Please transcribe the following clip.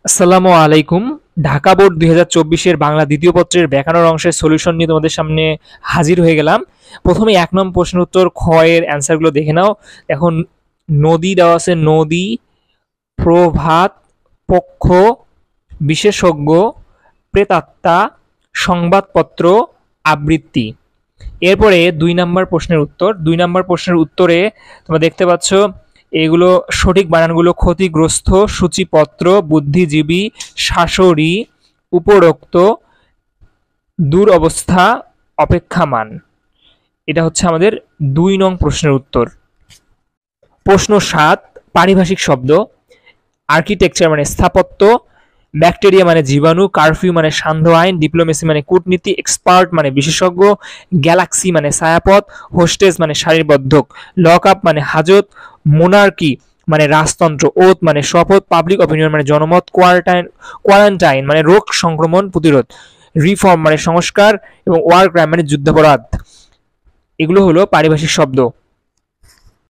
আসসালামু আলাইকুম। ঢাকা বোর্ড ২০২৪-এর বাংলা দ্বিতীয় পত্রের ব্যাকরণ অংশের সলিউশন নিয়ে তোমাদের সামনে হাজির হয়ে গেলাম। প্রথমে ১ নং প্রশ্নের উত্তর খ এর অ্যান্সারগুলো দেখে নাও। এখন নদী দেওয়া আছে, নদী, প্রভাত, পক্ষ, বিশেষজ্ঞ, প্রেতাত্মা, সংবাদপত্র, আবৃত্তি। এরপরে ২ নাম্বার প্রশ্নের উত্তর। ২ নাম্বার প্রশ্নের উত্তরে তোমরা দেখতে পাচ্ছ এগুলো সঠিক বানানগুলো: ক্ষতিগ্রস্ত, সূচিপত্র, বুদ্ধিজীবী, শাশুড়ি, উপরোক্ত, দুরবস্থা, অপেক্ষামান। এটা হচ্ছে আমাদের ২ নং প্রশ্নের উত্তর। প্রশ্ন ৭, পারিভাষিক শব্দ। আর্কিটেকচার মানে স্থাপত্য, ব্যাকটেরিয়া মানে জীবাণু, কারফিউ মানে সান্ধ্য আইন, ডিপ্লোমেসি মানে কূটনীতি, এক্সপার্ট মানে বিশেষজ্ঞ, গ্যালাক্সি মানে ছায়াপথ, হোস্টেস মানে সারিবদ্ধক, লক আপ মানে হাজত, মোনার্কি মানে রাজতন্ত্র, ওথ মানে শপথ, পাবলিক অপিনিয়ন মানে জনমত, কোয়ারেন্টাইন মানে রোগ সংক্রমণ প্রতিরোধ, রিফর্ম মানে সংস্কার এবং ওয়ার ক্রাইম মানে যুদ্ধাপরাধ। এগুলো হলো পারিভাষিক শব্দ।